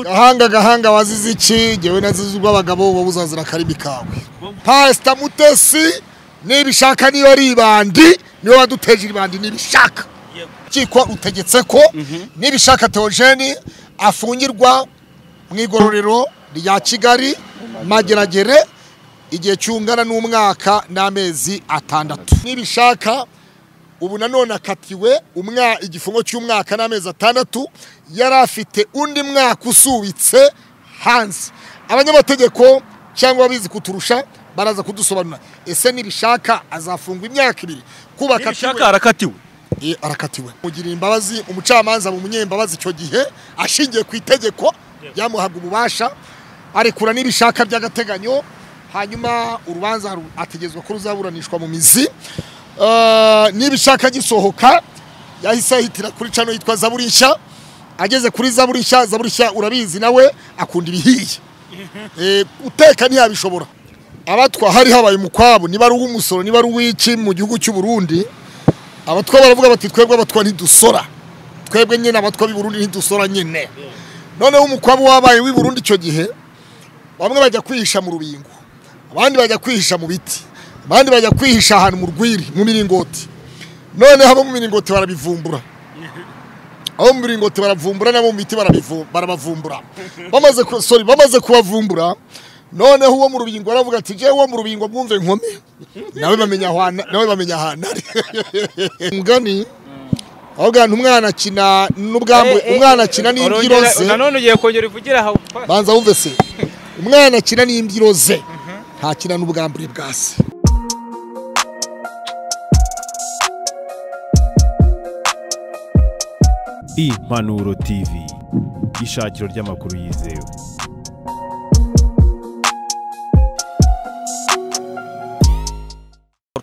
Gahanga wazize iki jewe nazizugwa abagabo bo buzazira karibi kawe. Pastor Mutesi nibishaka niyo ribandi niyo waduteje ribandi nibishaka. Kiko utegetse ko nibishaka Theogene afungirwa mwigororero rya Kigali Mageragere igihe cyungana n'umwaka n'amezi 6. Nibishaka ubu nanone akatiwe igifungo cy'umwaka n'amezi 6 yari afite undi mwaka usubitse hanze. Abanyamategeko cyangwa abizi kuturusha baraza kudusobanura ese nibishaka azafungwa imyaka 2 kubaka nibishaka arakatiwe arakatiwe mugira imbabazi umucamanza mu munyembabazi cyo gihe ashingiye ku itegeko yamuhaga ububasha arekura nibishaka by'agateganyo hanyuma urubanza ategezwa ko ruzaburanishwa mu mizi. Nibishaka gisohoka yahise ahitira kuri cano yitwa Zaburisha ageze kuri Zaburisha urabizi nawe akunda ibihiye uteka ntiyabishobora abatwa hari habaye umukwabo niba ari umusoro niba ari uwiki mu gihugu cy'u Burundi abatwa baravuga bati twebwe abatwa ntidusora twebwe nyene abatwa b'i Burundi ntidusora nyene none umukwabo wabaye w'i Burundi cyo gihe bamwe bajya kwihisha mu rubingo abandi bajya kwihisha mu biti abandi bajya kwihisha ahantu mu rwiri mu miringoti none habo mu miringoti barabivumbura aho mu miringoti baravumbura nabo mu biti barabavumbura bamaze kubavumbura none uwo mu rubingo aravuga ati je wo mu rubingo mwumve nkome nawe bamenya hana mugani aho gantu umwana kina n'ubwambo umwana kina n'imbyirose nanone ugiye kongera ivugira aho banza wumve se umwana kina n'imbyirose nta kina n'ubwambure bwase. Impanuro TV ishakiro ry'amakuru yizewe.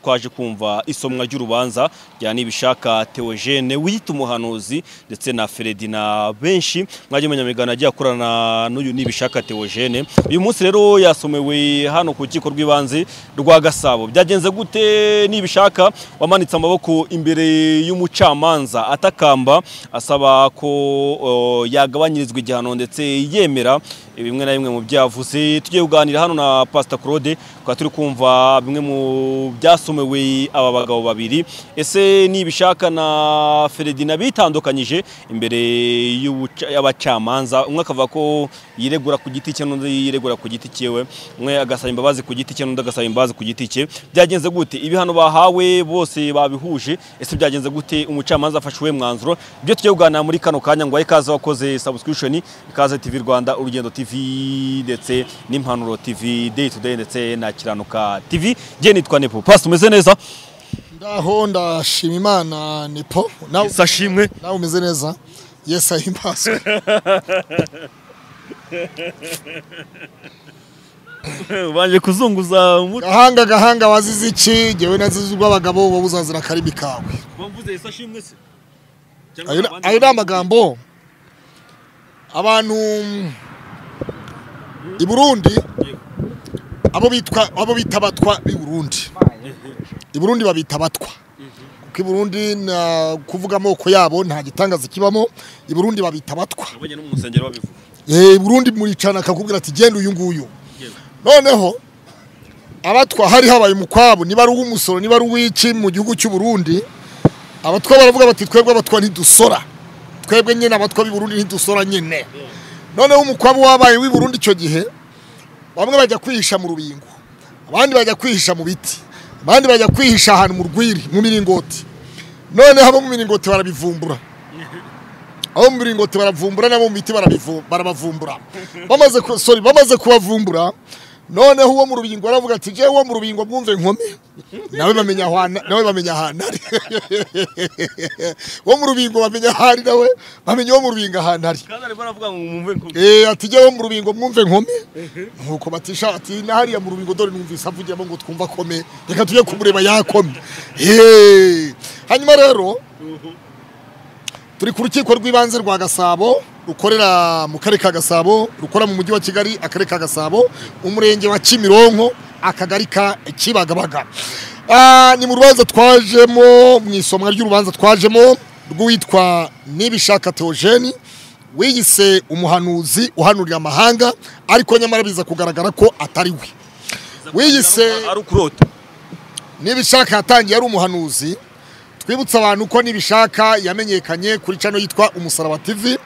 Twaje kumva isomwa ry'urubanza rya nibishaka Theogene wita umuhanuzi ndetse na Fredina benshi mwaje munyamigana agiye akorana n'uyu nibishaka Theogene. Uyu munsi rero yasomewe hano ku kiko rw'ibanze rwa Gasabo. Byagenze gute nibishaka wamanitse amaboko imbere y'umucamanza atakamba asaba ko yagabanyirizwa igihano ndetse yemera bimwe na bimwe mu byavuze. Tugiye kuganira hano na Pastor Claude kwa turi kumva bimwe mu byasomewe aba bagabo babiri. Ese nibishaka na Fredina bitandukanyije imbere y'abacamanza umwe akavuga ko yiregura ku giti cye n'undi yiregura ku giti cyewe umwe agasaba imbabazi ku giti cye n'undi agasaba imbabazi ku giti cye. Byagenze gute ibihano bahawe bose babihuje ese byagenze gute umucamanza afashwe mwanzuro byo tugiye kuganira muri kano kanya ngo ayikaze wakoze subscription ikaze TV Rwanda Urugendo TV ndetse n'Impanuro TV Day to Day ndetse na Kiranuka TV. Je nitwa Nepo. Pastor umeze neza? Ndaho ndashima Imana Nepo. Nawe sashimwe. Nawe umeze neza? Yes ahimbaswe. Banje kuzunguza gahanga wazize iki jewe nazizugwa abagabo bo buzazira karibi kawe. Bamvuze sashimwe se? Ayo namagambo abantu i Burundi abo bita batwa i Burundi. I Burundi babita batwa. Kuko i Burundi na kuvuga amoko yabo nta gitangaza kibamo. I Burundi babita batwa. Abonye no mu musengero babivuga. I Burundi muri cana akakubwira ati genda uyu nguyu. Noneho abatwa hari habaye umukwabo niba ari umusoro niba ari uwiki mu gihugu cy'u Burundi abatwa baravuga bati twebwe abatwa ntidusora twebwe nyene abatwa b'i Burundi ntidusora nyene none umukwabo wabaye w'i Burundi cyo gihe bamwe bajya kwihisha mu rubingo abandi bajya kwihisha mu biti abandi bajya kwihisha ahantu mu rwiri mu miringoti none habo mu miringoti barabivumbura aho mu miringoti baravumbura nabo mu biti barabavumbura bamaze kubavumbura none uwo mu rubingo aravuga ati je wo mu rubingo mwumve nkome nawe bamenya hana wo mu rubingo bamenya hari nawe bamenya wo mu rubingo hana hari kandi baravuga ngo mwumve nkome ati je wo mu rubingo mwumve nkome nkuko batisha ati na hariya mu rubingo dore numvise avugiramo ngo twumva kome reka tujye kumureba yakome hanyuma rero turi ku rukiko rw'ibanze rwa Gasabo rukorera mu karere ka Gasabo rukora mu mujyi wa Kigali akarere ka Gasabo umurenge wa Kimironko akagari ka Kibagabaga. Ni mu rubanza twajemo mu isomwa ry'urubanza twajemo rw'uwitwa nibishaka Theogene wiyise umuhanuzi uhanurira amahanga ariko nyamara biza kugaragara ko atari we. Wiyise ari ukurota. Nibishaka yatangiye ari umuhanuzi. Twibutsa abantu ko Nibishaka yamenyekanye kuri channel yitwa Umusaraba TV.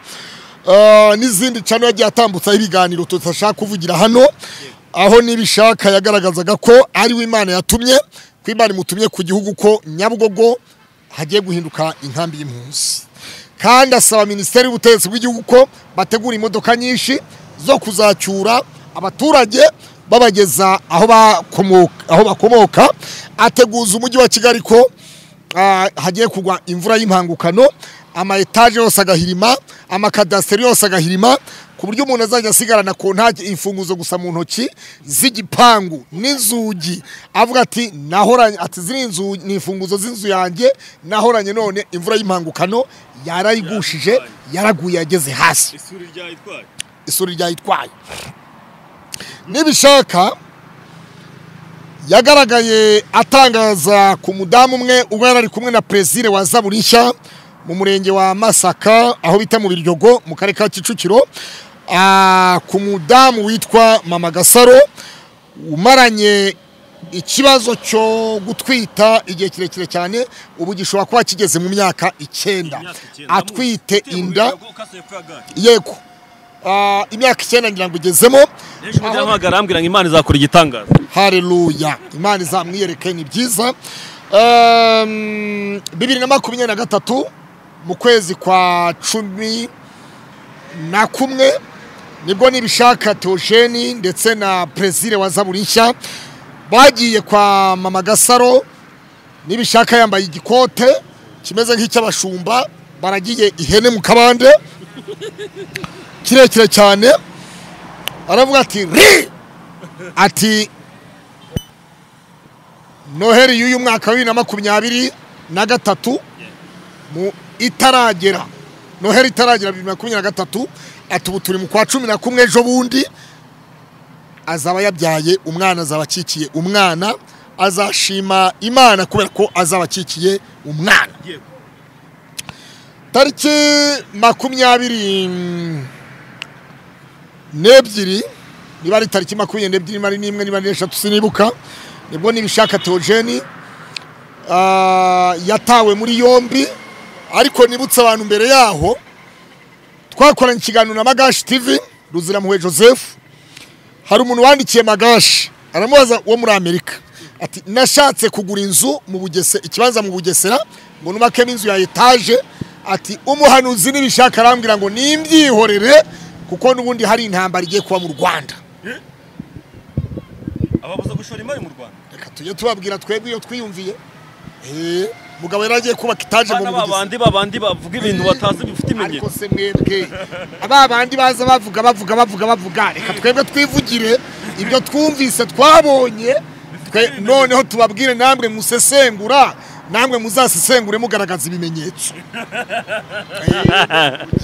N'izindi channel yagiye atambutsa ibiganiro tutashaka kuvugira hano. Aho Nibishaka yagaragazaga ko ari we Imana yatumye, ko Imana imutumye ku gihugu ko Nyabugogo hagiye guhinduka inkambi y'impunzi. Kandi asaba Minisiteri y'Ubutegetsi bw'igihugu ko bategura imodoka nyinshi zo kuzacyura abaturage babageza aho bakomoka. Ateguza umujyi wa Kigali ko hagiye kugwa imvura y'impangukano, ama etage yose agahirima, amakadasiteri yose agahirima, ku buryo umuntu azajya asigarana kontaje imfunguzo gusa mu ntoki z'igipangu n'inzugi, avuga ati nahoranye, ati ziri inzu ni imfunguzo z'inzu yanjye nahoranye, none imvura y'impangukano yarayigushije, yaraguye yageze hasi, isuri ryayitwaye. Nibishaka yagaragaye atangaza ku mudamu umwe ubwo yari kumwe na Plaisir wa Zaburisha mu murenge wa Masaka aho bita mu Biryogo mu karere ka Kicukiro, ku mudamu witwa Mama Gasaro umaranye ikibazo cyo gutwita igihe kirekire cyane, ubu gishobora kuba kigeze mu myaka 9 atwite inda. Yego imyaka 9 ngira ngo igezemo. Ejo ntagarambira ngo Imana izakora igitangaza. Haleluya, Imana izamwiyereke ni byiza. 2023 mu kwezi kwa 11 nibwo Nibishaka Theogene ndetse na Plaisir wa Zaburisha bagiye kwa Mama Gasaro. Nibishaka yambaye igikote kimeze nk'icy'abashumba, baragiye ihene mu kabande kirekire cyane. Aravuga ati ati Noheri y'uyu mwaka wa 2023 mu itaragera, Noheri itaragera 2023, ati ubu turi mu kwa 11 ejo bundi azaba yabyaye umwana, azaba akikiye umwana, azashima Imana kubera ko azaba akikiye umwana. Tariki 22 niba ari tariki 22 niba ari n'imwe niba ari 3 sinibuka, nibwo Nibishaka Theogene yatawe muri yombi. Ariko nibutsa abantu mbere yaho twakoranye ikiganiro na Magashi TV, Ruziramuhe Joseph. Hari umuntu wandikiye Magashi aramubaza wo muri Amerika ati nashatse kugura inzu mu Bugese, ikibanza mu Bugesera ngo numakemo inzu ya etage, ati umuhanuzi Nibishaka arambwira ngo nimbyihorere kuko nubundi hari intambara igiye kuba mu Rwanda. Ababuza gushora imari mu Rwanda. Reka tujye tubabwira twebwe iyo twiyumviye. Mugabo yaragiye kubaka itaje mu Bugese. Babandi bavuga ibintu batazi bifite imenyetso. Ariko se mwebwe abandi baza bavuga, reka twebwe twivugire ibyo twumvise twabonye, noneho tubabwire namwe musesengura, namwe muzasesengure mugaragaza ibimenyetso.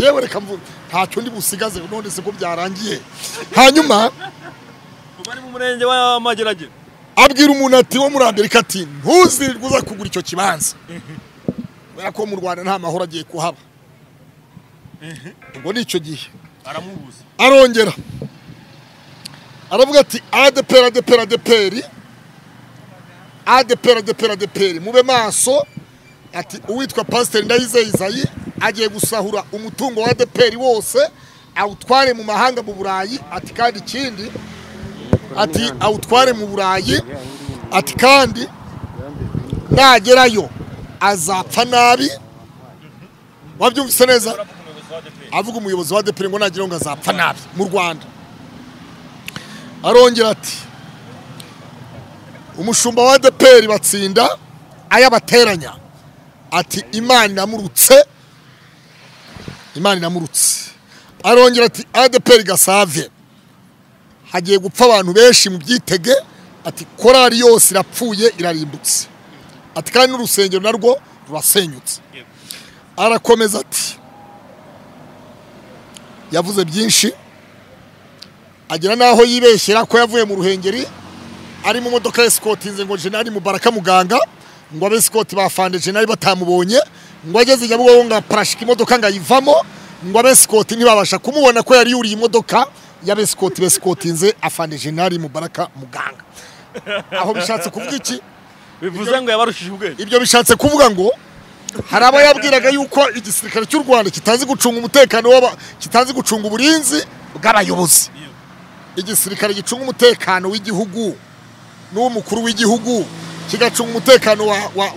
Yewe reka ntacyo ndi busigaze, none se ko byarangiye. Hanyuma bari mu murenge wa Mageragere abwira umuntu ati wo muri Amerika ati ntuzirirwe uza kugura icyo kibanza, kubera ko mu Rwanda nta mahoro agiye kuhaba. Ubwo nicyo gihe aramubuza, arongera aravuga ati ADPR mube maso, ati uwitwa Pastor Ndayizeye Isayi agiye gusahura umutungo wa ADPR wose awutware mu mahanga mu Burayi, ati kandi ikindi ati awutware mu Burayi, ati kandi nagerayo azapfa nabi. Wabyumvise neza? Avuga umuyobozi wa ADPR ngo nagerayo ngo azapfa nabi mu Rwanda. Arongera ati umushumba wa ADPR Batsinda ayabateranya, ati Imana inamurutse. Arongera ati ADPR Gasave hagiye gupfa abantu benshi mu byitege, ati korari yose irapfuye irarimbutse, ati kandi n'urusengero narwo rurasenyutse. Arakomeza ati yavuze byinshi, agira naho yibeshyera ko yavuye mu Ruhengeri ari mu modoka escortinze ngo General Mubaraka Muganga, ngo abe escort bafande General batamubonye, ngo ageze Nyabugogo ngo parashika imodoka ngayivamo, ngo abesikoti ntibabasha kumubona ko yari yuriye imodoka y'abesikoti besikotinze afande General Mubaraka Muganga. Aho bishatse kuvuga iki? bivuze ngo yabarushije ubwenge. Ibyo bishatse kuvuga ngo hari aba yabwiraga yuko igisirikare cy'u Rwanda kitazi gucunga umutekano kitazi gucunga uburinzi bw'abayobozi. Igisirikare gicunga umutekano w'igihugu n'umukuru w'igihugu, kigacunga umutekano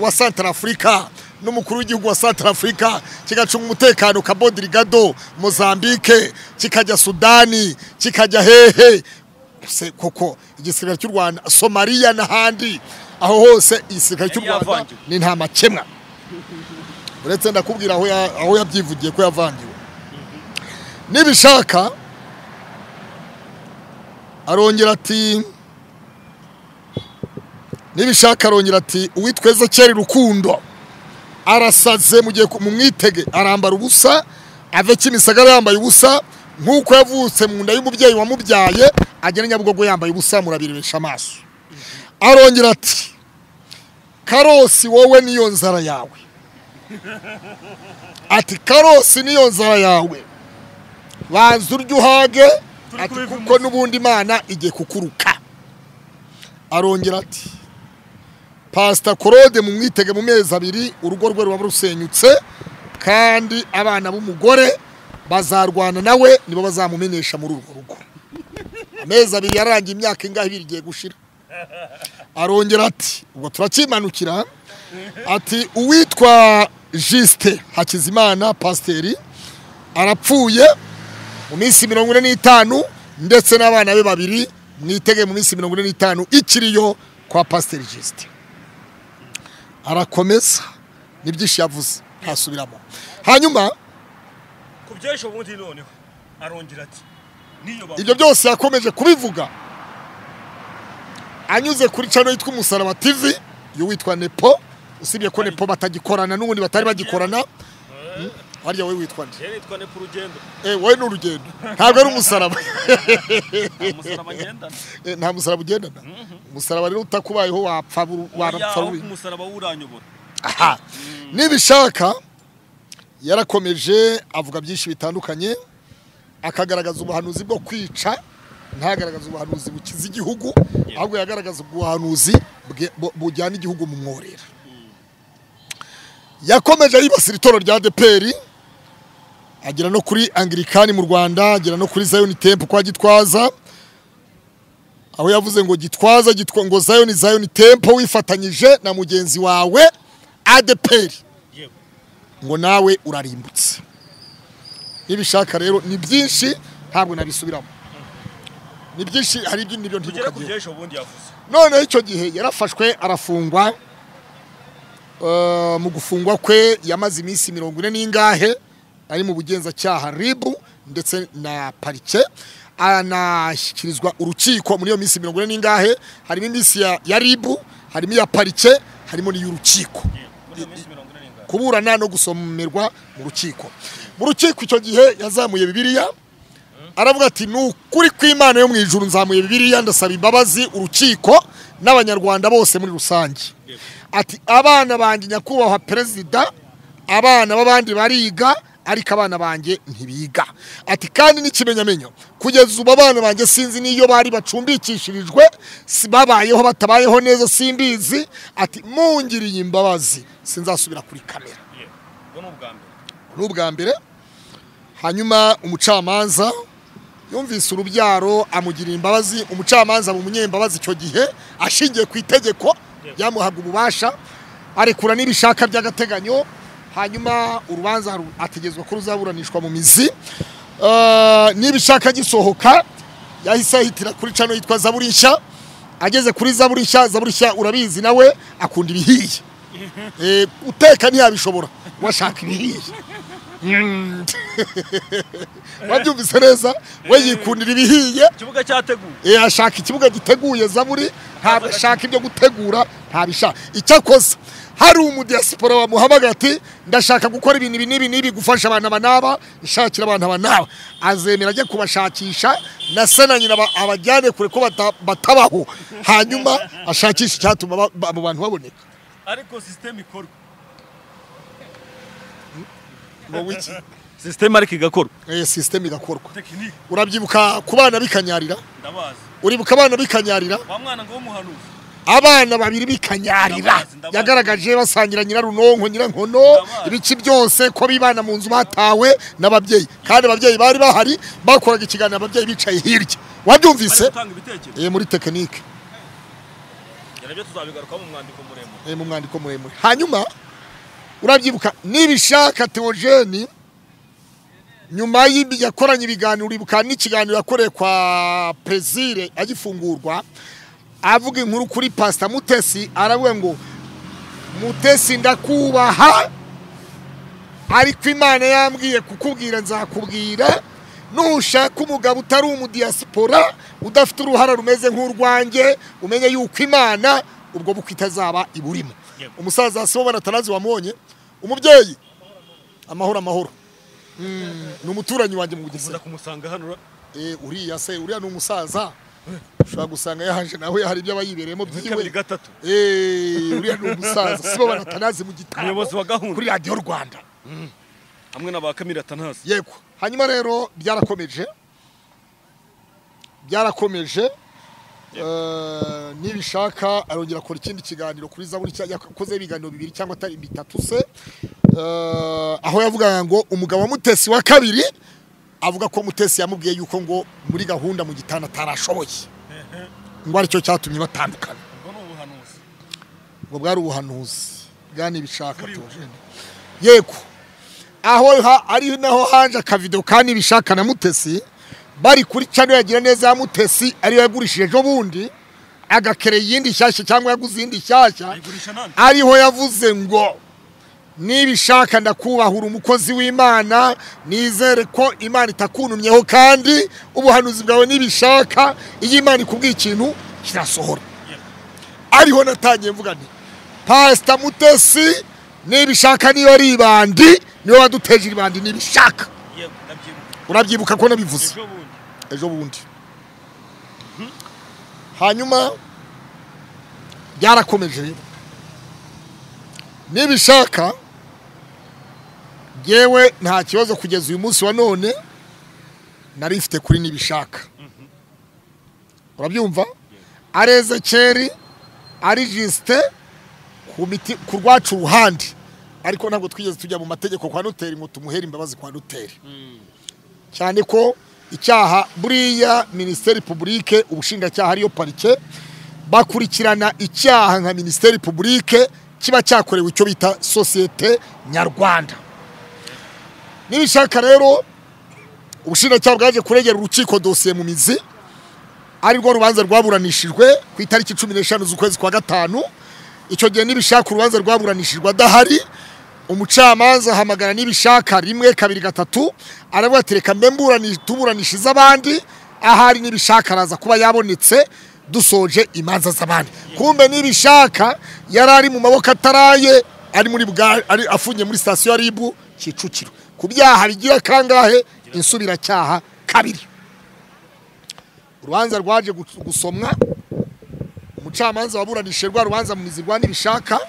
wa Central Africa n'umukuru w'igihugu wa Central Africa, kigacunga umutekano Cabo Delgado, Mozambique, kikajya Sudani, kikajya hehe se koko igisirikare cy'u Rwanda, Somalia n'ahandi. Aho hose igisirikare cy'u Rwanda ni nta makemwa. Uretse ndakubwira aho yabyivugiye ko yavangiwe. Nibishaka arongera ati uwitweza cyari Rukundo arasaze mugiye mu mwitege, arambara ubusa, ave Kimisagara yambaye ubusa nkuko yavutse mu nda y'umubyeyi wamubyaye, agena Nyabugogo yambaye ubusa, murabirebesha amaso. Arongera ati Karosi wowe niyo nzara yawe. Ati Karosi niyo nzara yawe, banza urya uhage, ati kuko n'ubundi Imana igiye kukuruka. Arongera ati Pastor Claude mu mwitege mu mezi 2 urugo rwe ruba rusenyutse, kandi abana b'umugore bazarwana nawe nibo bazamumenesha muri urwo rugo. Amezi 2 yarangiye, imyaka ingahe birigiye gushira. Arongera ati ubwo turakimanukira, ati uwitwa Juste Hakizimana Pasteri arapfuye mu minsi 45, ndetse n'abana be 2 mwitege mu minsi 45 ikiriyo kwa Pasteri Juste. Arakomeza nibyishi yavuze ntasubiramo. Hanyuma kubyesho bundi noneho arongera ati niyo baba ibyo byose yakomeje kubivuga anyuze kuri channel yitwa Umusaraba TV y'uwitwa Nepo, usibye ko Nepo batagikorana n'ubundi batari bagikorana. Harya we witwa nde? Yitwa Nepo Urugendo. We n'Urugendo ntabwo ari Umusaraba. Umusaraba ngenda nta Musaraba ugendana. Umusaraba rero utakubayeho wapfa Umusaraba uranyobora. Aha, nibishaka yarakomeje avuga byinshi bitandukanye, akagaragaza ubuhanuzi bwo kwica, ntagaragaza ubuhanuzi bukiza igihugu, ahubwo yagaragaza ubuhanuzi bujyana igihugu mu mworera. Yakomeje yibasira itoro rya ADEPR, agera no kuri Anglikani mu Rwanda, agera no kuri Zion Temple kwa Gitwaza, aho yavuze ngo Gitwaza ngo Zion Temple wifatanyije na mugenzi wawe ADEPR, ngo nawe urarimbutse. Nibishaka rero ni byinshi ntabwo nabisubiramo, ni byinshi, hari ibyo nibyo ntibuka. None icyo gihe yarafashwe arafungwa. Mu gufungwa kwe yamaze iminsi 40 n'ingahe ari mu bugenzacyaha RIB ndetse na parike, anashyikirizwa urukiko. Muri iyo minsi 40 n'ingahe harimo iminsi ya RIB, harimo ya parike, harimo n'iy'urukiko kuburana no gusomerwa mu rukiko. Mu rukiko icyo gihe yazamuye Bibiliya, aravuga ati n'ukuri kw'Imana yo mu ijuru nzamuye Bibiliya, ndasaba imbabazi urukiko n'abanyarwanda bose muri rusange. Ati abana banjye nyakubahwa perezida, abana b'abandi bariga ariko abana banjye ntibiga. Ati kandi n'ikimenyamenyo kugeza ubu abana banjye sinzi niyo bari bacumbikishirijwe, babayeho batabayeho neza simbizi. Ati mungiriye imbabazi sinzasubira kuri kamera. N'ubwa mbere. Hanyuma umucamanza yumvise urubyaro amugira imbabazi. Umucamanza mu munyembabazi icyo gihe ashingiye ku itegeko yamuhaga ububasha, arekura n'ibishaka by'agateganyo. Hanyuma urubanza ategezwa ko ruzaburanishwa mu mizi. N'ibishaka gisohoka yahise ahitira kuri channel yitwa Zaburisha. Ageze kuri Zaburisha urabizi nawe akunda ibihiye. Uteka ntiyabishobora, washaka ibihiye. Wabyumvise neza, we yikundira ibihiye. Ikibuga cyateguye. Ashaka ikibuga giteguye. Zaburi ntabwo ashaka ibyo gutegura, ntabishaka. Icyakoze hari umudiaspora wamuhamagaye ati ndashaka gukora ibintu nibi gufasha abantu abanaba, nshakira abantu abanaba. Azemera ajye kubashakisha na se na nyina abajyane kure ko batabaho, hanyuma ashakisha icyatuma abo bantu baboneka. Ariko system ikorwa. Mu wiki system ariko igakorwa system igakorwa urabyibuka ku bana bikanyarira ndabazi uribuka abana bikanyarira wa mwana ngo w'umuhanuzi abana babiri bikanyarira yagaragaje basangira nyirarunonko nyirankono ibiki byose ko bibana mu nzu batawe n'ababyeyi kandi ababyeyi bari bahari bakoraga ikiganiro ababyeyi bicaye hirya wabyumvise muri tekinike yarabyo tuzabigaruka mu mwandiko muremure mu mwandiko muremure hanyuma urabyibuka nibishaka Theogene nyuma yakoranye ibiganiro uribuka n'ikiganiro yakoreye kwa Prezire agifungurwa avuga inkuru kuri Pastor Mutesi aravuga ngo Mutesi ndakubaha ariko Imana yambwiye kukubwira nzakubwira nushaka umugabo utari umudiaspora udafite uruhara rumeze nk'urwanjye umenye yuko Imana ubwo bukwitazaba iburimo umusaza asobana Atanazi wamubonye umubyeyi amahoro ni umuturanyi wanjye mu Bugesera kumusanga hano uriya se uriya ni umusaza ushobora gusanga yahaje nawe hari ibyo abayibereyemo byiwe uriya ni umusaza Asobana Atanazi mu gitabo umuyobozi wa gahunda kuri Radio Rwanda hamwe na ba Kamira Atanazi yego hanyuma rero byarakomeje nibishaka arongera akora ikindi kiganiro kuri Zaburi yakoze ibiganiro 2 cyangwa 3 se aho yavuga ngo umugabo wa Mutesi wa kabiri avuga ko Mutesi yamubwiye yuko ngo muri gahunda mu gitana tarashoboye ngo aricyo cyatumye batandukana ngo bwari ubuhanuzi bwani bishaka Theogene yego aho ari naho hanje akavideo kandi bishaka na Mutesi bari kuri channel yagira neza ya Mutesi ariyo yagurishije ejo bundi agakereye yindi shyashya cyangwa yaguze yindi shyashya ariho yavuze ngo nibishaka ndakubahura umukozi w'Imana nizere ko Imana itakunumyeho kandi ubuhanuzi bwawe nibishaka iyi Imana ikubwiye ikintu kirasohora ariho natangiye mvuga nti Pastor Mutesi nibishaka niyo ari ibandi niyo waduteje ibandi nibishaka urabyibuka ko nabivuze ejo bundi hanyuma byarakomeje nibishaka yewe nta kibazo kugeza uyu munsi wa none narifite kuri nibishaka urabyumva areze keri ari Juste ku rwacu ruhande ariko ntabwo twigeze tujya mu mategeko kwa noteri ngo tumuhere imbabazi kwa noteri cyane ko icyaha buriya ministeri publique ubushinjacyaha ariyo parike bakurikirana icyaha nka ministeri publique kiba cyakorewe icyo bita societe nyarwanda nibishaka rero ubushinjacyaha bwaje kuregera urukiko dosiye mu mizi ari rwo rubanza rwaburanishijwe ku itariki 15 z'ukwezi kwa gatanu icyo gihe nibishaka urubanza rwaburanishijwe adahari umucamanza hamagara nibishaka 1 2 3 aravuga ati reka mbe tuburanishiza abandi ahari nibishaka araza kuba yabonetse dusoje imanza z'abandi kumbe nibishaka yarari mu maboko ataraye ari muri ari afunye muri station ya Ribu Kicukiro kubyaha bigira kangahe insubira cyaha kabiri urubanza rwaje gusomwa umucamanza waburanishije rwa rubanza mu mizirwa nibishaka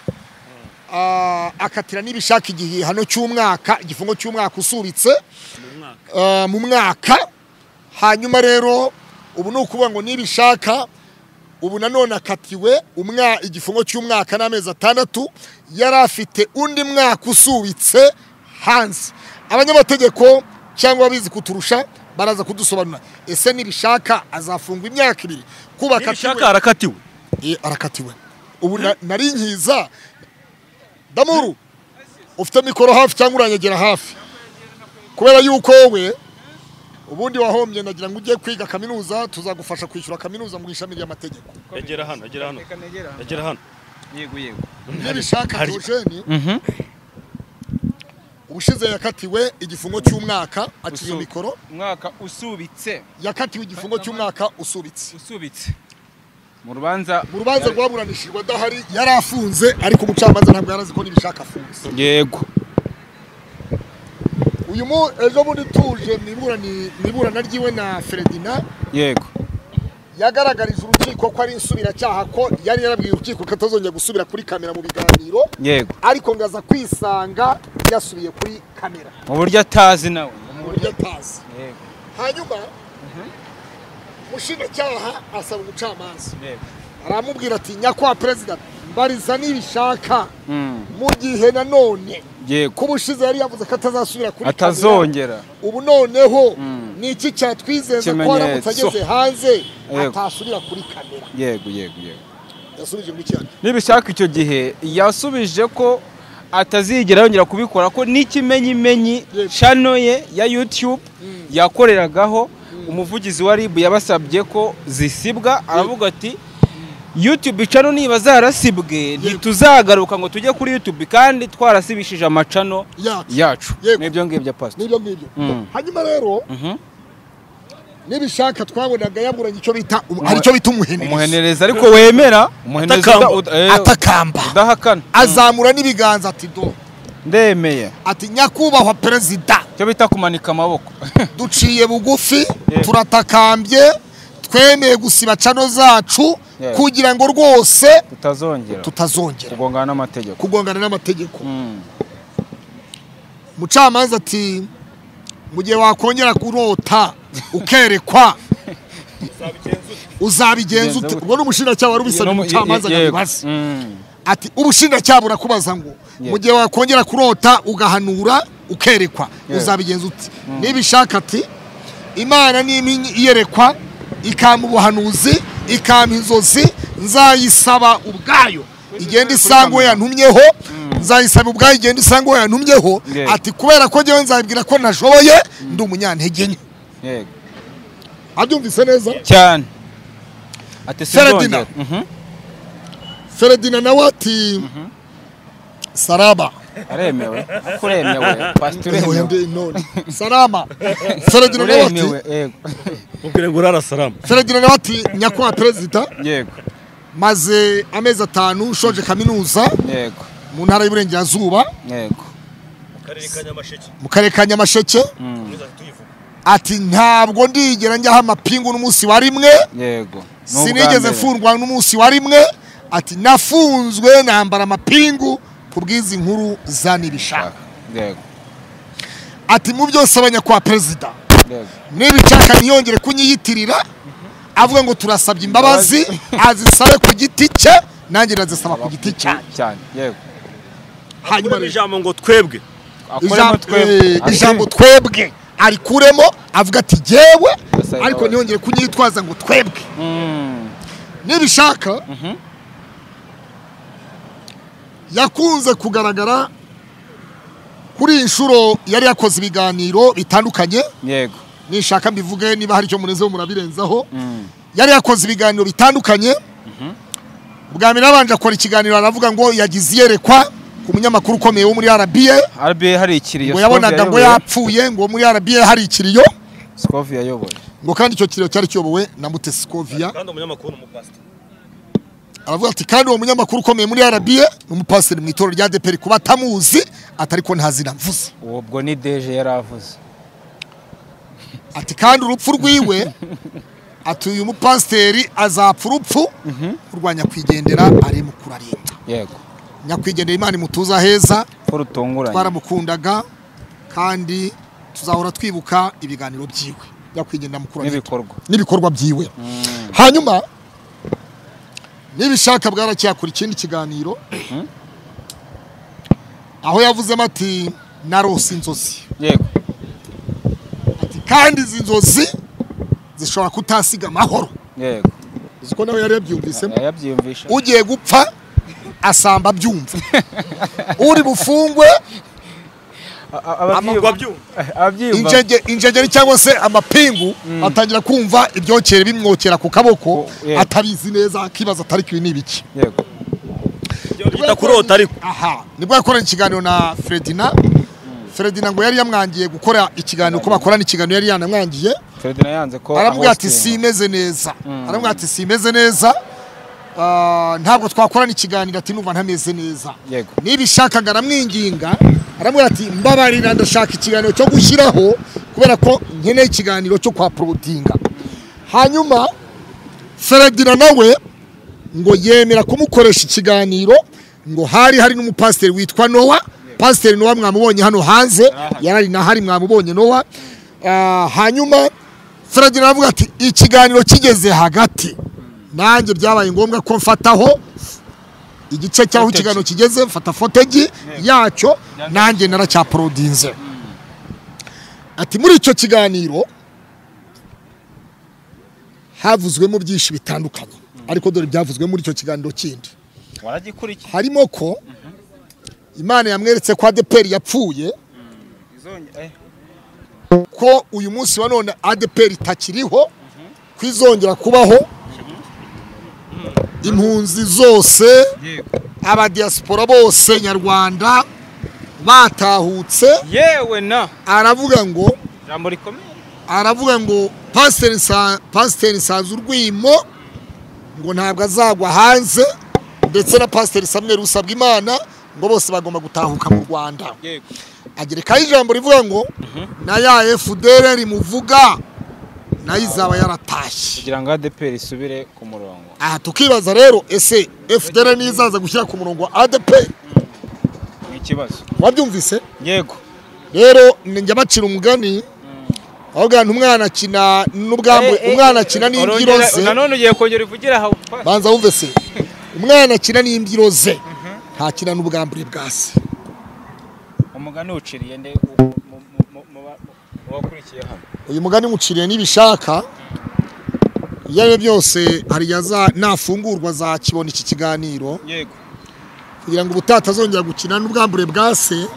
akatira nibishaka igihe hano cy'umwaka igifungo cy'umwaka usubitse mu mwaka hanyuma rero ubu nukuvuga ngo nibishaka ubu nanone akatiwe igifungo cy'umwaka n'amezi 6 yari afite undi mwaka usubitse hanze abanyamategeko cyangwa abizi kuturusha baraza kudusobanura ese nibishaka azafungwa imyaka 2 kubaka nibishaka arakatiwe ubu nari nkiza Damuru ufite mikoro hafi cyangwa uranyegera hafi kubera yuko wowe ubundi wahombye nagira ngo ujye kwiga kaminuza tuzagufasha kwishyura kaminuza mu ishami ry'amategeko yegera hano yego nibishaka Theogene ubushize yakatiwe igifungo cy'umwaka aciye mikoro umwaka usubitse yakatiwe igifungo cy'umwaka usubitse mu rubanza rwaburanishijwe adahari yari afunze ariko umucamanza ntabwo yarazi ko nibishaka afunze yego uyu ejo bundi tuje niburana ryiwe na Ferdinand yego yagaragarije urukiko ko ari insubiracyaha ko yarabwiye urukiko ko atazongera gusubira kuri kamera mu biganiro yego ariko ngaza kwisanga yasubiye kuri kamera mu buryo atazi nawe mu buryo atazi. yego Hanyuma umushinjacyaha asaba umucamanza yego aramubwira ati nyakubahwa perezida mbariza nibishaka mu gihe nanone yego kuba ushize yari yavuze ko atazasubira kuri atazongera ubu noneho ni iki cyatwizeza ko aramutse ageze Ikimenyetso. hanze Yego. atasubira kuri kamera. yego yego yego Yasubije muri cyane nibishaka icyo gihe yasubije ko atazigera yongera kubikora ko n'ikimenyimenyi Yego. channel ye ya YouTube yakoreragaho umuvugizi wa RIB yabasabye ko zisibwa aravuga ati YouTube channel niba zarasibwe ntituzagaruka ngo tujye kuri YouTube kandi twarasibishije amacano yacu Yego. nibyo ngibyo pastor nibyo ngibyo. Hanyuma rero nibishaka twabonaga yaburanye icyo bita hari icyo bita umuhenereza ariko wemera umuhenereza atakamba udahakana azamura n'ibiganza ati do ndemeye ati nyakubahwa perezida cyo bita kumanika amaboko duciye bugufi turatakambye twemeye gusiba cano zacu kugira ngo rwose tutazongera kugongana n'amategeko. Mucamanza ati mu gihe wakongera kurota ukerekwa uzabigenza ute? Ubwo n'umushinjacyaha wari ubisabye umucamanza yabibaza ati ubushinjacyaha burakubaza ngo mu gihe wakongera kurota ugahanura ukerekwa uzabigenza ute? Nibishaka ati Imana niyerekwa ikama ubuhanuzi ikama inzozi nzayisaba ubwayo igenda isanga we yantumyeho nzayisaba ubwayo igenda isanga we yantumyeho ati kubera ko ngewe nzabibwira ko nashoboye ndi umunyantege nke. Yego abyumvise neza cyane ati Ferdinand Ferdinand nawe ati Saraba aremewe akuremewe pastor none Salama Ferdinand nawe ati yego mubwire ngo urara salama. Ferdinand nawe ati nyakubahwa perezida yego maze amezi 5 shoje kaminuza yego mu ntara y'Iburengerazuba yego mu karere ka Nyamasheke ati ntabwo ndigera njyaho amapingu n'umunsi wa rimwe yego sinigeze mfungwa n'umunsi wa rimwe ati nafunzwe nambara amapingu kubwizi nkuru za nibishaka. Yego ati mu byose abanyakwa perezida yego nibishaka ntiyongere kunyiyitirira avuga ngo turasabye imbabazi azisabe ku giti cye nanjye nazisaba ku giti cyane. Yego hanyuma ijambo ngo twebwe ijambo twebwe arikuremo avuga ati jewe ariko ntiyongere kunyitwaza ngo twebwe nibishaka yakunze kugaragara kuri inshuro yari yakoze ibiganiro bitandukanye. Yego nishaka mbivuge niba hari icyo munezeho murabirenzaho. Yari yakoze ibiganiro bitandukanye. Bwa mbere nabanje akora ikiganiro aravuga ngo yagize yerekwa ku munyamakuru ukomeye wo muri RBA hari ikiriyo ngo yabonaga ngo yapfuye ngo muri RBA hari ikiriyo Scovia yayoboye ngo kandi icyo kiriyo cyari kiyobowe na Mutesi Scovia kandi umunyamakuru n'umupastor aravuga ati kandi uwo munyamakuru ukomeye muri RBA n'umupastor mu itorero rya DPR kuba tamuzi atariko ntazina mvuze ubwo ni deje yaravuze ati kandi urupfu rwiwe ati uyu mupasteri azapfa urupfu kurwanya kwigendera ari mukurarinda. Yego nyakwigendera Imana imutuza heza ko rutunguranye twaramukundaga kandi tuzahora twibuka ibiganiro byiwe nyakwigendera mukurarinda n'ibikorwa byiwe. Hanyuma nibishaka bwaracyakora ikindi kiganiro aho yavuzemo ati narose inzozi. Yego ati kandi izi nzozi zishobora kutasiga amahoro. Yego uziko nawe yari yabyumvisemo yabyumvisha ugiye gupfa asamba byumva uri bufungwe injegeri cyangwa se amapingu atangira kumva ibyokere bimwokera ku kaboko atabizi neza akibaza atari kibi nibiki. Yego yita kurota ariko nibwo yakoranye ikiganiro na Ferdinand ngo yari yamwangiye gukora ikiganiro ko bakorana ikiganiro yari yanamwangiye. Ferdinand yanze ko aramubwira ati simeze neza aramubwira ati simeze neza ntabwo twakorana ikiganiro ati numva ntameze neza. Nibishakaga aramwinginga aramubwira ati mbabarira ndashaka ikiganiro cyo gushyiraho kubera ko nkeneye ikiganiro cyo kwa promotinga. Hanyuma Ferdinand nawe ngo yemera kumukoresha ikiganiro ngo hari n'umupasiteri witwa Noah Pasiteri Nowa mwamubonye hano hanze yarari nahari mwamubonye Nowa. Hanyuma Ferdinand aravuga ati ikiganiro kigeze hagati nanjye byabaye ngombwa ko mfataho igice cyaho ikiganiro kigeze mfata footage yacyo nanjye naracyaporodinze. Ati muri icyo kiganiro havuzwemo byinshi bitandukanye ariko dore byavuzwe muri icyo kiganiro kindi harimo ko Imana yamweretse ko ADPR yapfuye ko uyu munsi wa none ADPR itakiriho kwizongera kubaho impunzi zose aba diaspora bose nyarwanda batahutse yewe na aravuga ngo jambo rikomeye aravuga ngo Pasiteri Nsanzurwimo ngo ntabwo azagwa hanze ndetse na Pasiteri Samuel Usabwimana ngo bose bagomba gutahuka mu Rwanda. Agerekaho ijambo rivuga ngo na ya FDR rimuvuga nayo izaba yaratashye kugira ngo ADPR isubire ku murongo. Tukibaza rero ese FDR nizaza gushyira ku murongo ADPR ikibazo wabyumvise? Yego rero njya bacira umugani ahubwo umwana akina n'ubwambwe umwana akina n'imbyiro ze nanone ugiye kongera ivugira aho banza wumve se umwana akina n'imbyiro ze ntakina n'ubwambure bwa se. Umugani uciriye nde wakurikiye hano uyu mugani muciriye nibishaka yawe byose hari yaza nafungurwa za kibona iki kiganiro. Yego kugira ngo ubutata azongera gukina n'ubwambure bwa se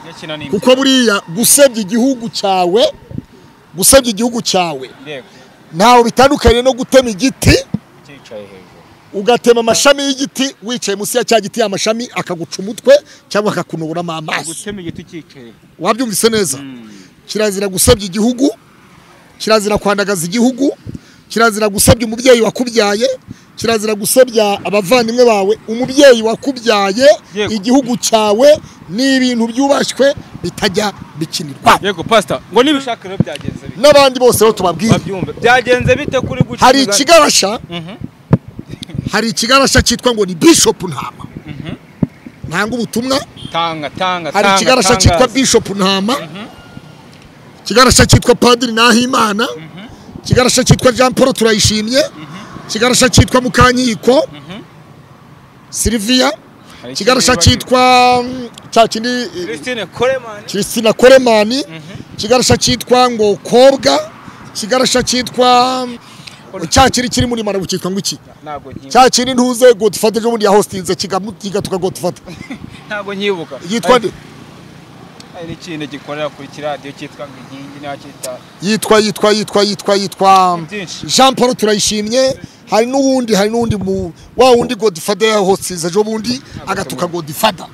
kuko buriya gusebya igihugu cyawe ntawe bitandukanye no gutema igiti cyicaye hejuru ugatema amashami y'igiti wicaye munsi ya cya giti amashami akaguca umutwe cyangwa akakunuburamo amaso. gutema igiti cyicaye wabyumvise neza? Kirazira gusebya igihugu, kirazira kwandagaza igihugu, kirazira gusebya umubyeyi wakubyaye, kirazira gusebya abavandimwe bawe. Umubyeyi wakubyaye igihugu cyawe ni ibintu byubashywe bitajya bikinirwa. Yego pastor ngo nibishaka rero byagenze bite n'abandi bose rero tubabwiye byagenze bite kuri guca hari ikigarasha hari ikigarasha cyitwa ngo ni Bishop Ntama ntanga ubutumwa tanga hari ikigarasha cyitwa Bishop Ntama ikigarasha cyitwa Padiri Nahimana ikigarasha cyitwa Jean Paul Turayishimye ikigarasha cyitwa Mukanyiko Sylvia ikigarasha cyitwa cyakindi Christina Koremani ikigarasha cyitwa ngo Kobwa ikigarasha cyitwa cyakiri kiri muri mara bukitwa ngo iki cyakiri ntuze Godfather jo muri ya hostinze kigatuka Godfather ntago nyibuka yitwa nde ari ikintu gikorera kuri radio cyitwa ngo inkingi n'akita yitwa Jean Paul Turayishimye hari n'uwundi mu wa wundi Godfather ya hostinze jo bundi agatuka Godfather.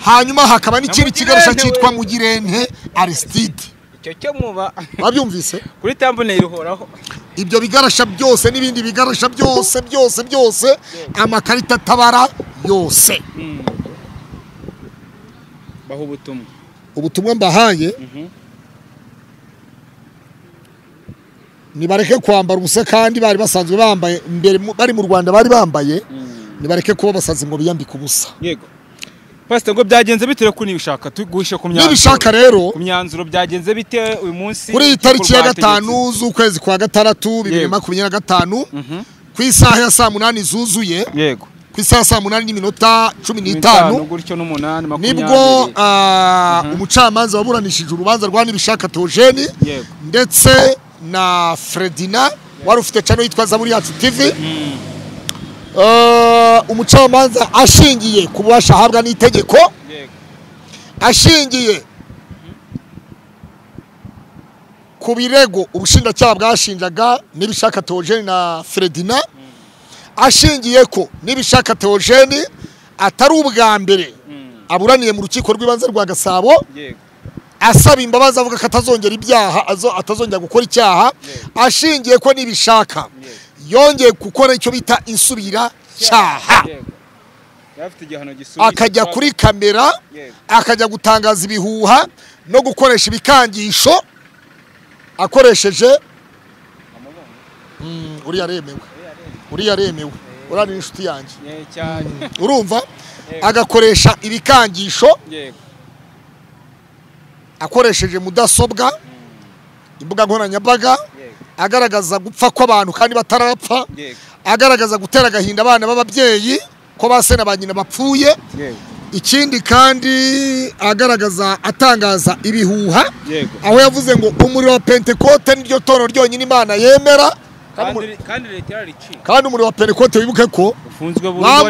Hanyuma hakaba n'ikindi kigarasha cyitwa Mugirente Aristide icyo cyo muba wabyumvise kuri thumbnail ihoraho ibyo bigarasha byose n'ibindi bigarasha byose amakarita tabara yose baho ubutumwa mbahaye nibareke kwambara ubusa kandi bari basanzwe bambaye imbere bari mu Rwanda bari bambaye nibareke kuba basaze ngo biyambike ubusa. Yego pastor ngo byagenze bitire ko nibishaka tuguhishe ku myanzuro nibishaka rero ku myanzuro byagenze bite uyu munsi kuri itariki ya 5 z'ukwezi kwa 6 2025 ku isaha ya 8 zuzuye. Yego ku isaha 8 n'iminota 15 gutyo n'8 makumyabiri nibwo umucamanza waburanishije urubanza rwa Nibishaka Theogene ndetse na Ferdinand wari ufite channel yitwa Zaburi Yacu TV. Umucamanza ashingiye ku bubasha ahabwa n'itegeko ashingiye ku birego ubushinjacyaha bwashinjaga Nibishaka Theogene na Ferdinand ashingiye ko Nibishaka Theogene atari ubwa mbere aburaniye mu rukiko rw'ibanze rwa Gasabo asaba imbabazi avuga ko atazongera ibyaha atazongera gukora icyaha ashingiye ko Nibishaka yongeye gukora icyo bita insubira cyaha akajya kuri kamera akajya gutangaza ibihuha no gukoresha ibikangisho akoresheje uriya remewe urani inshuti yanjye urumva agakoresha ibikangisho akoresheje mudasobwa imbuga nkoranyambaga agaragaza gupfa kw'abantu kandi batarapfa agaragaza gutera agahinda abana b'ababyeyi ko base na ba nyina bapfuye ikindi kandi agaragaza atangaza ibihuha aho yavuze ngo umuriro wa Pentecote niryo toro ryonyine Imana yemera kandi umuriro wa Pentecote wibuke ko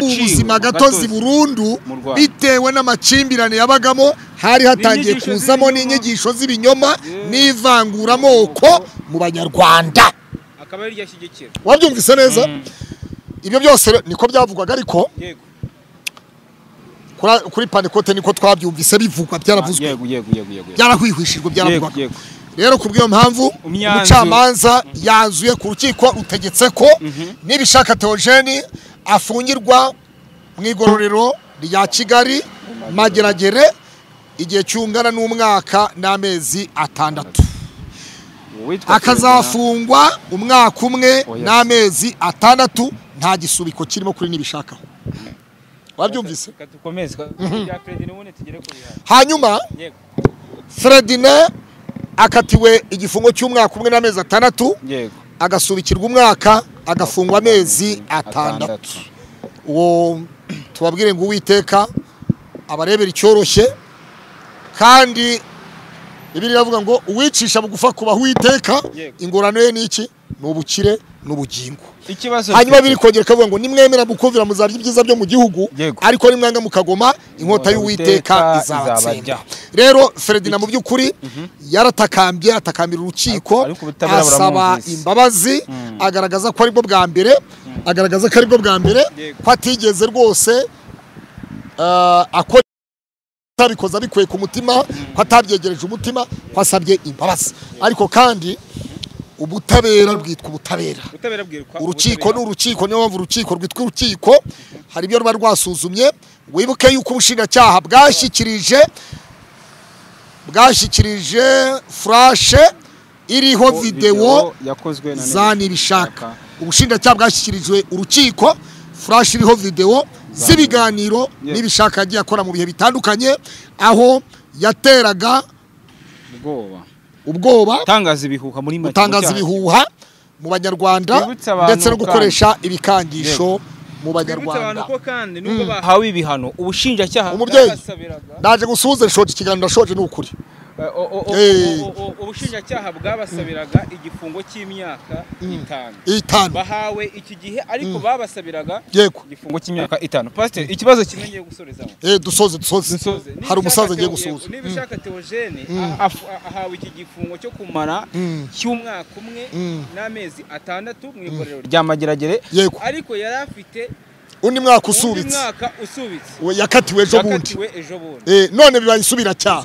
ubuzima gatozi burundu bitewe n'amakimbirane yabagamo hari hatangiye kuzamo n'inyigisho z'ibinyoma n'ivanguramoko mu banyarwanda akaba ari ryashyigikira wabyumvise neza ibyo byose niko byavugwaga ariko kuri Pentecote niko twabyumvise bivugwa byaravuzwe byarahwihwishijwe byaravugwaga rero kubw'iyo mpamvu umucamanza yanzuye ku rukiko rutegetse ko nibishaka Theogene afungirwa mu igororero rya Kigali Mageragere igihe cyungana n'umwaka n'amezi 6 akazafungwa umwaka umwe n'amezi 6 nta gisubiko kirimo kuri nibishakaho wabyumvise hanyuma Fredine akatiwe igifungo cy'umwaka umwe n'amezi 6 agasubikirwa umwaka agafungwa amezi 6 uwo tubabwire ngo Uwiteka abarebera icyoroshye kandi Bibiliya iravuga ngo uwicisha bugufa kuba Uwiteka ingorano ye niki n'ubukire n'ubugingo hanyuma biri kongera kavuga ngo nimwemera mukumvira muzabya ibyiza byo mu gihugu ariko nimwanga mukagoma inkota y'Uwiteka izabatsinda rero Ferdinand mu by'ukuri yaratakambye atakambira urukiko asaba imbabazi agaragaza ko aribwo bwa mbere ko atigeze rwose akora tabikoza bikwiye ku mutima ko atabyegereje umutima ko asabye imbabazi ariko kandi ubutabera bwitwa ubutabera urukiko n'urukiko niyo mpamvu urukiko rwitwa urukiko hari ibyo ruba rwasuzumye wibuke yuko ubushinjacyaha bwashyikirije furashe iriho video za nibishaka ubushinjacyaha bwashyikirijwe urukiko furashe iriho video z'ibiganiro nibishaka yagiye akora mu bihe bitandukanye aho yateraga ubwoba tangaza ibihuha muri make utangaza ibihuha mu banyarwanda ndetse no gukoresha ibikangisho mu banyarwanda ko kandi nubwo bahawe ibihano ubushinjacyaha ndaje gusuhuza shoje ikiganiro ndashoje n'ukuri ubushinjacyaha bwabasabiraga igifungo cy'imyaka 5 bahawe iki gihe ariko babasabiraga igifungo cy'imyaka 5 pastor ikibazo kimenyeye gusorezamo dusoze hari umusaza agiye gusuhuza nibishaka Theogene ahawe iki gifungo cyo kumara cy'umwaka umwe n'amezi 6 mu igororero rya Mageragere ariko yari afite undi mwaka usubitse yakatiwe ejo bundi none bibaye isubira cyaha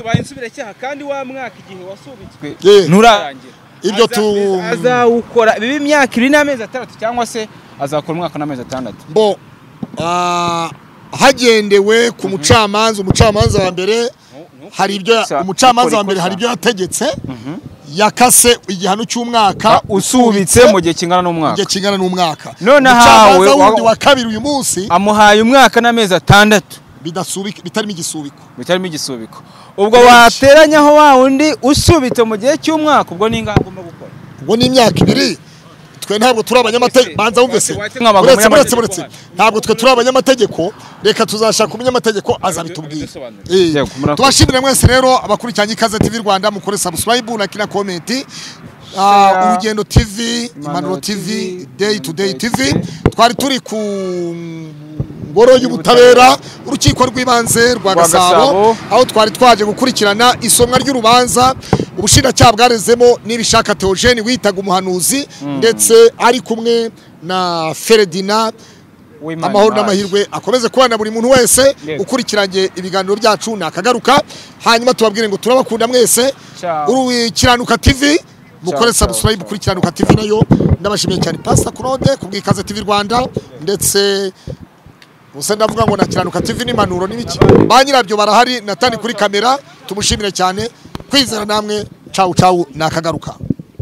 kandi wa mwaka igihe wasubitswe nturangira ibyo azawukora bibi imyaka 2 n'amezi 3 cyangwa se azakora umwaka n'amezi 6 bo hagendewe ku umucamanza wa mbere hari ibyo umucamanza wa mbere hari ibyo yategetse yakase igihano cy'umwaka usubitse mu gihe kingana n'umwaka none hawe wa kabiri uyu munsi amuhaye umwaka n'amezi 6 bitarimo igisubiko ubwo wateranyaho wa undi usubitse mu gihe cy'umwaka ubwo n'ingamba mu gukora ubwo ni imyaka 2 twe ntabwo turi abanyamategeko banza wumvese uretse ntabwo twe turi abanyamategeko reka tuzashaka umunyamategeko azabitubwira tubashimire mwese rero abakurikiranye Ikaze TV Rwanda mukore subscribe na kina comment Urugendo TV Impanuro TV Day to Day TV twari turi ku ngoro y'ubutabera urukiko rw'ibanze rwa Gasabo aho twari twaje gukurikirana isomwa ry'urubanza ubushinjacyaha bwarezemo nibishaka Theogene witaga umuhanuzi ndetse ari kumwe na Ferdinand amahoro n'amahirwe akomeze kubana buri muntu wese ukurikiranye ibiganiro byacu nakagaruka hanyuma tubabwire ngo turabakunda mwese Kiranuka TV mukore subscribe kuri Kiranuka TV nayo ndabashimiye cyane Pastor Claude kubw'Ikaze TV Rwanda ndetse Musa ndavuga ngo na Kiranuka TV n'impanuro n'ibiki ba nyirabyo barahari natani kuri kamera tumushimire cyane kwizera namwe ciao nakagaruka